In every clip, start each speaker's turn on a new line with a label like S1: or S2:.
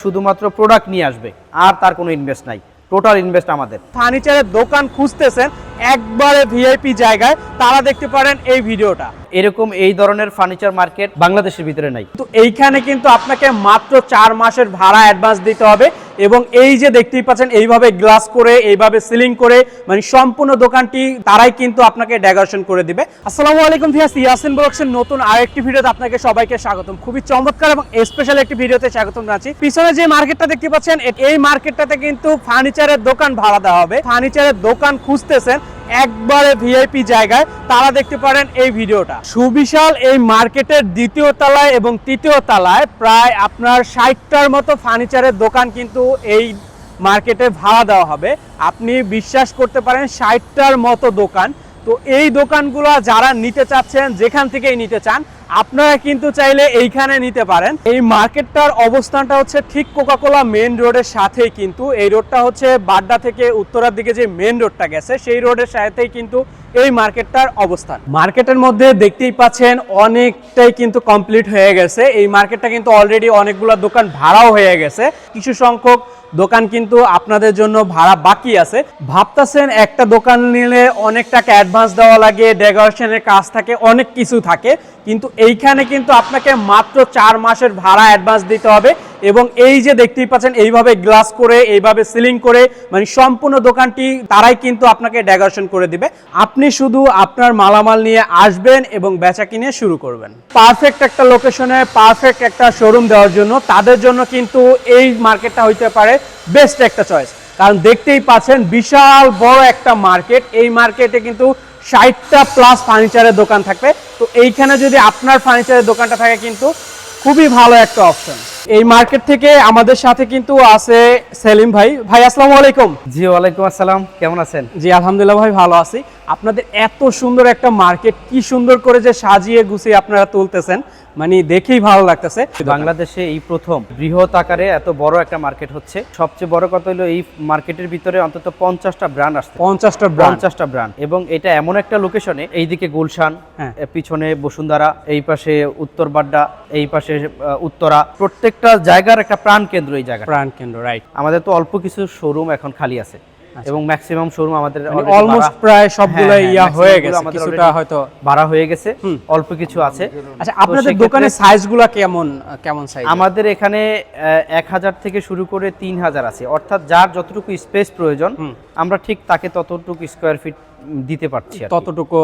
S1: শুধুমাত্র প্রোডাক্ট নিয়ে আসবে, আর তার কোনো ইনভেস্ট নাই। টোটাল ইনভেস্ট আমাদের।
S2: ফার্নিচারের দোকান খুঁজতেছেন একবারে ভিআইপি জায়গায়, তারা দেখতে পারেন এই ভিডিওটা।
S1: এরকম এই ধরনের ফার্নিচার মার্কেট বাংলাদেশের ভিতরে নাই।
S2: তো এইখানে কিন্তু আপনাকে মাত্র 4 মাসের ভাড়া অ্যাডভান্স দিতে হবে, এবং এই যে দেখতেই পাচ্ছেন এইভাবে গ্লাস করে, এইভাবে সিলিং করে, মানে সম্পূর্ণ দোকানটি তারাই কিন্তু আপনাকে ডেকোরেশন করে দিবে। আসসালামু আলাইকুম ভিউয়ার্স, ইয়াসিন ব্লগসের নতুন আরেকটি ভিডিওতে আপনাকে সবাইকে স্বাগতম। খুবই চমৎকার এবং স্পেশাল একটি ভিডিওতে স্বাগতম জানাচ্ছি। পিছনে যে মার্কেটটা দেখতে পাচ্ছেন, এই মার্কেটটাতে কিন্তু ফার্নিচারের দোকান ভাড়া দেওয়া হবে। ফার্নিচারের দোকান খুঁজতেছেন একবারে ভিআইপি জায়গায়, তারা দেখতে পারেন এই ভিডিওটা। সুবিশাল এই মার্কেটের দ্বিতীয় তলায় এবং তৃতীয় তলায় প্রায় আপনার 60টার মতো ফার্নিচারের দোকান কিন্তু এই মার্কেটে ভাড়া দেওয়া হবে। আপনি বিশ্বাস করতে পারেন 60টার মতো দোকান। তো এই দোকানগুলো যারা নিতে চাচ্ছেন, যেখান থেকেই নিতে চান, আপনারা কিন্তু চাইলে এইখানে নিতে পারেন। এই মার্কেটটার অবস্থানটা হচ্ছে ঠিক কোকাকোলা মেন রোডের সাথেই, কিন্তু এই রোডটা হচ্ছে বাড্ডা থেকে উত্তরার দিকে যে মেন রোডটা গেছে, সেই রোডের সাথেই কিন্তু এই মার্কেটটার অবস্থান। মার্কেটের মধ্যে দেখতেই পাচ্ছেন অনেকটাই কিন্তু কমপ্লিট হয়ে গেছে। এই মার্কেটটা কিন্তু অলরেডি অনেকগুলো দোকান ভাড়াও হয়ে গেছে, কিছু সংখ্যক দোকান কিন্তু আপনাদের জন্য ভাড়া বাকি আছে। ভাবতেছেন একটা দোকান নিলে অনেক টাকা অ্যাডভান্স দেওয়া লাগে, ডেকোরেশনের কাজ থাকে, অনেক কিছু থাকে, কিন্তু এইখানে কিন্তু আপনাকে মাত্র 4 মাসের ভাড়া অ্যাডভান্স দিতে হবে, এবং এই যে দেখতেই পাচ্ছেন এইভাবে গ্লাস করে, এইভাবে সিলিং করে, মানে সম্পূর্ণ দোকানটি তারাই কিন্তু আপনাকে ডেকোরেশন করে দিবে। আপনি শুধু আপনার মালামাল নিয়ে আসবেন এবং বেচা কিনে শুরু করবেন। পারফেক্ট একটা লোকেশনে পারফেক্ট একটা শোরুম দেওয়ার জন্য তাদের জন্য কিন্তু এই মার্কেটটা হইতে পারে বেস্ট একটা চয়েস। কারণ দেখতেই পাচ্ছেন বিশাল বড় একটা মার্কেট। এই মার্কেটে কিন্তু 60টা প্লাস ফার্নিচারের দোকান থাকবে। তো এইখানে যদি আপনার ফার্নিচারের দোকানটা থাকে কিন্তু খুবই ভালো একটা অপশন। এই মার্কেট থেকে আমাদের সাথে কিন্তু আছে সেলিম ভাই। ভাই আসসালামু আলাইকুম।
S1: জি ওয়ালাইকুম আসসালাম, কেমন আছেন?
S2: জি আলহামদুলিল্লাহ ভাই, ভালো আছি। আপনাদের এত সুন্দর একটা মার্কেট, কি সুন্দর করে যে সাজিয়ে গুছিয়ে আপনারা তুলতেছেন, মানে দেখেই ভালো লাগতেছে।
S1: বাংলাদেশে এই প্রথম বৃহৎ আকারে এত বড় একটা মার্কেট হচ্ছে। সবচেয়ে বড় কথা হলো এই মার্কেটের ভিতরে অন্তত 50টা ব্র্যান্ড আসছে। 50টা ব্র্যান্ড, এবং এটা এমন একটা লোকেশনে, এইদিকে গুলশান, পিছনে বসুন্ধরা, এই পাশে উত্তর বাড্ডা, এই পাশে উত্তরা, প্রত্যেকটা জায়গার একটা প্রাণ কেন্দ্র এই জায়গা।
S2: প্রাণ কেন্দ্র, রাইট।
S1: আমাদের তো অল্প কিছু শোরুম এখন খালি আছে, এবং ম্যাক্সিমাম শোরুম আমাদের
S2: অলমোস্ট প্রায় সবগুলো ইয়া হয়ে গেছে, কিছুটা হয়তো
S1: ভাড়া হয়ে গেছে, অল্প কিছু আছে।
S2: আচ্ছা, আপনাদের দোকানের সাইজগুলো কেমন কেমন সাইজ?
S1: আমাদের এখানে 1000 থেকে শুরু করে 3000 আছে, অর্থাৎ যার যতটুকু স্পেস প্রয়োজন আমরা ঠিক তাকে ততটুকু স্কয়ার ফিট দিতে পারছি,
S2: ততটুকু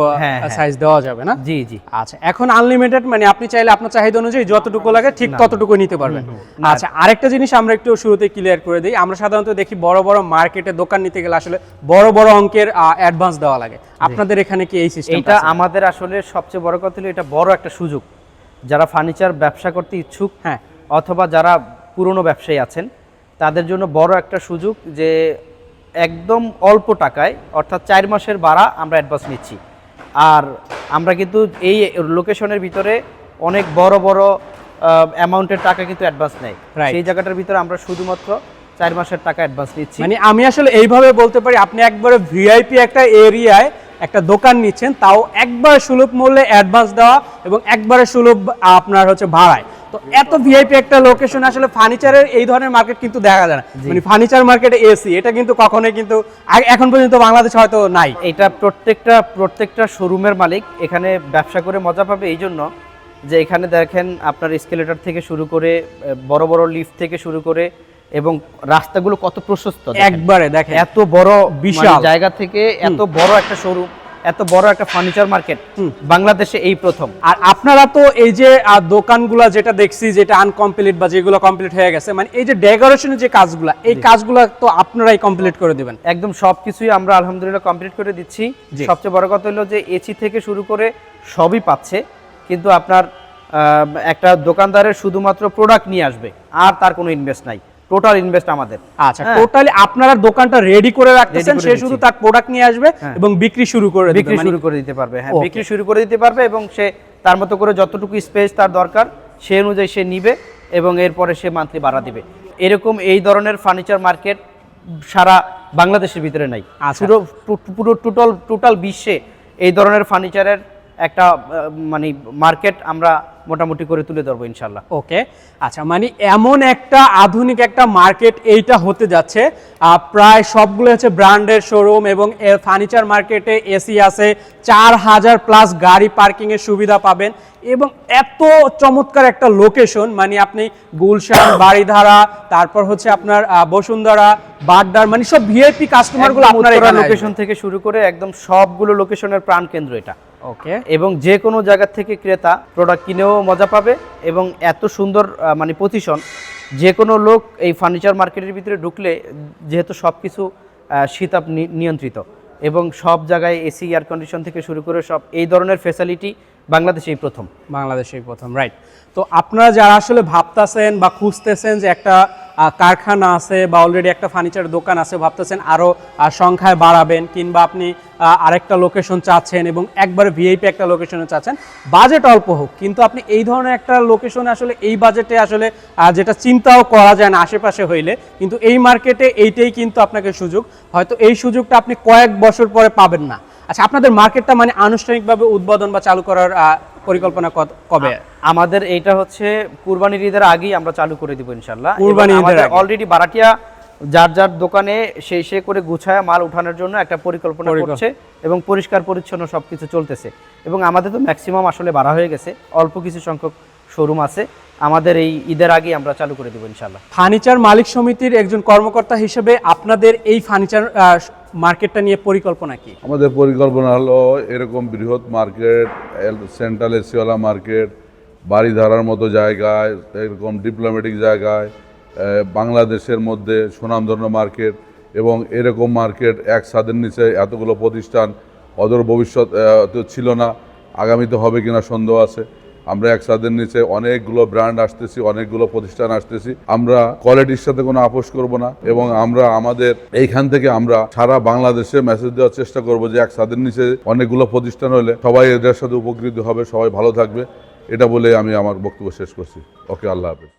S2: সাইজ দেওয়া যাবে না?
S1: জি জি।
S2: আচ্ছা, এখন আনলিমিটেড, মানে আপনি চাইলে আপনার চাহিদা অনুযায়ী যতটুকু লাগে ঠিক ততটুকু নিতে পারবেন। আচ্ছা, আরেকটা জিনিস আমরা একটু শুরুতে ক্লিয়ার করে দিই। আমরা সাধারণত দেখি বড় বড় মার্কেটে দোকান নিতে গেলে আসলে বড় বড় অঙ্কের অ্যাডভান্স দেওয়া লাগে। আপনাদের এখানে কি এই সিস্টেম?
S1: এটা আমাদের আসলে সবচেয়ে বড় কথা হলো, এটা বড় একটা সুযোগ যারা ফার্নিচার ব্যবসা করতে ইচ্ছুক, অথবা যারা পুরনো ব্যবসায়ী আছেন, তাদের জন্য বড় একটা সুযোগ যে একদম অল্প টাকায়, অর্থাৎ 4 মাসের ভাড়া আমরা অ্যাডভান্স নিচ্ছি। আর আমরা কিন্তু এই লোকেশনের ভিতরে অনেক বড় বড় অ্যামাউন্টের টাকা কিন্তু অ্যাডভান্স নেই। সেই জায়গাটার ভিতরে আমরা শুধুমাত্র 4 মাসের টাকা অ্যাডভান্স নিচ্ছি।
S2: মানে আমি আসলে এইভাবে বলতে পারি, আপনি একবারে ভিআইপি একটা এরিয়ায় একটা দোকান নিচ্ছেন, তাও একবার সুলভ মূল্যে অ্যাডভান্স দেওয়া এবং একবারে সুলভ আপনার হচ্ছে ভাড়ায়। তো এত ভিআইপি একটা লোকেশন আসলে ফার্নিচারের এই ধরনের মার্কেট কিন্তু দেখা যায় না। মানে ফার্নিচার মার্কেটে এসি, এটা কিন্তু কখনোই কিন্তু এখন পর্যন্ত বাংলাদেশে হয়তো নাই।
S1: এটা প্রত্যেকটা শোরুমের মালিক এখানে ব্যবসা করে মজা পাবে এই জন্য যে এখানে দেখেন আপনার এসকেলেটর থেকে শুরু করে, বড় বড় লিফট থেকে শুরু করে, এবং রাস্তাগুলো কত প্রশস্ত,
S2: একবারে দেখেন
S1: এত বড়
S2: বিশাল
S1: জায়গা থেকে এত বড় একটা শোরুম, এত বড় একটা ফার্নিচার মার্কেট বাংলাদেশে এই প্রথম।
S2: আর আপনারা তো এই যে দোকানগুলা যেটা দেখছি, যেটা আনকমপ্লিট বা যেগুলো কমপ্লিট হয়ে গেছে, মানে এই যে ডেকোরেশনের যে কাজগুলা, এই কাজগুলো তো আপনারাই কমপ্লিট করে দিবেন?
S1: একদম সবকিছুই আমরা আলহামদুলিল্লাহ কমপ্লিট করে দিচ্ছি। সবচেয়ে বড় কথা হলো যে এসি থেকে শুরু করে সবই পাচ্ছে, কিন্তু আপনার একটা দোকানদারের শুধুমাত্র প্রোডাক্ট নিয়ে আসবে, আর তার কোনো ইনভেস্ট নাই। টোটাল ইনভেস্ট আমাদের।
S2: আচ্ছা, টোটালি আপনারা দোকানটা রেডি করে রাখতেছেন, সে শুধু তার প্রোডাক্ট নিয়ে আসবে এবং বিক্রি শুরু করে দিতে
S1: পারবে। হ্যাঁ, বিক্রি শুরু করে দিতে পারবে, এবং সে তার মতো করে যতটুকু স্পেস তার দরকার সেই অনুযায়ী সে নিবে, এবং এরপরে সে মান্থলি ভাড়া দিবে। এরকম এই ধরনের ফার্নিচার মার্কেট সারা বাংলাদেশের ভিতরে নাই। পুরো টোটাল বিশ্বে এই ধরনের ফার্নিচারের একটা মানে মার্কেট আমরা মোটামুটি করে তুলে ধরবো ইনশাল্লাহ।
S2: ওকে, আচ্ছা, মানে এমন একটা আধুনিক একটা মার্কেট এইটা হতে যাচ্ছে, প্রায় সবগুলো হচ্ছে ব্র্যান্ডের শোরুম এবং ফার্নিচার মার্কেটে এসি আছে, 4000 প্লাস গাড়ি পার্কিং এর সুবিধা পাবেন এবং এত চমৎকার একটা লোকেশন, মানে আপনি গুলশান, বাড়িধারা, তারপর হচ্ছে আপনার বসুন্ধরা, বাড্ডার, মানে সব ভিআইপি কাস্টমারগুলো আপনার এখানে
S1: লোকেশন থেকে শুরু করে একদম সবগুলো লোকেশনের প্রাণকেন্দ্র এটা।
S2: ওকে,
S1: এবং যে কোনো জায়গা থেকে ক্রেতা প্রোডাক্ট কিনেও মজা পাবে এবং এত সুন্দর মানে পজিশন, যে কোনো লোক এই ফার্নিচার মার্কেটের ভিতরে ঢুকলে যেহেতু সব কিছু শীতাপ নিয়ন্ত্রিত এবং সব জায়গায় এসি এয়ার কন্ডিশন থেকে শুরু করে সব এই ধরনের ফ্যাসিলিটি বাংলাদেশেই প্রথম।
S2: রাইট। তো আপনারা যারা আসলে ভাবতেছেন বা খুঁজতেছেন যে একটা কারখানা আছে বা অলরেডি একটা ফার্নিচার দোকান আছে, ভাবতেছেন আরও সংখ্যায় বাড়াবেন কিংবা আপনি আরেকটা লোকেশন চাচ্ছেন এবং একবারে ভিআইপি একটা লোকেশনে চাচ্ছেন, বাজেট অল্প হোক কিন্তু আপনি এই ধরনের একটা লোকেশনে আসলে এই বাজেটে আসলে যেটা চিন্তাও করা যায় না আশেপাশে হইলে, কিন্তু এই মার্কেটে এইটাই কিন্তু আপনাকে সুযোগ, হয়তো এই সুযোগটা আপনি কয়েক বছর পরে পাবেন না। আচ্ছা, আপনাদের মার্কেটটা মানে আনুষ্ঠানিকভাবে উদ্বোধন বা চালু করার পরিকল্পনা কবে?
S1: আমাদের এইটা হচ্ছে কুরবানির ঈদের আগেই আমরা চালু করে দিব ইনশাল্লাহ।
S2: কুরবানির ঈদের আগে
S1: অলরেডি ভাড়াটিয়া যার যার দোকানে সেই করে গুছায়া মাল উঠানোর জন্য একটা পরিকল্পনা করছে এবং পরিষ্কার পরিচ্ছন্ন সবকিছু চলতেছে এবং আমাদের তো ম্যাক্সিমাম আসলে ভাড়া হয়ে গেছে, অল্প কিছু সংখ্যক শোরুম আছে, আমাদের এই ঈদের আগেই আমরা চালু করে দেব ইনশাল্লাহ।
S2: ফার্নিচার মালিক সমিতির একজন কর্মকর্তা হিসেবে আপনাদের এই ফার্নিচার মার্কেটটা নিয়ে পরিকল্পনা কি?
S3: আমাদের পরিকল্পনা হলো এরকম বৃহৎ মার্কেট, সেন্ট্রাল এসিওয়ালা মার্কেট, বাড়িধারার মতো জায়গায়, এরকম ডিপ্লোম্যাটিক জায়গায়, বাংলাদেশের মধ্যে সুনামধন্য মার্কেট এবং এরকম মার্কেট এক ছাদের নিচে এতগুলো প্রতিষ্ঠান অদূর ভবিষ্যৎ ছিল না, আগামীতে হবে কিনা সন্দেহ আছে। আমরা এক ছাদের নিচে অনেকগুলো ব্র্যান্ড আসতেছি, অনেকগুলো প্রতিষ্ঠান আসতেছি, আমরা কোয়ালিটির সাথে কোনো আপোষ করব না এবং আমরা আমাদের এইখান থেকে আমরা সারা বাংলাদেশে মেসেজ দেওয়ার চেষ্টা করব যে এক ছাদের নিচে অনেকগুলো প্রতিষ্ঠান হলে সবাই এদের সাথে উপকৃত হবে, সবাই ভালো থাকবে। এটা বলে আমি আমার বক্তব্য শেষ করছি। ওকে, আল্লাহ হাফেজ।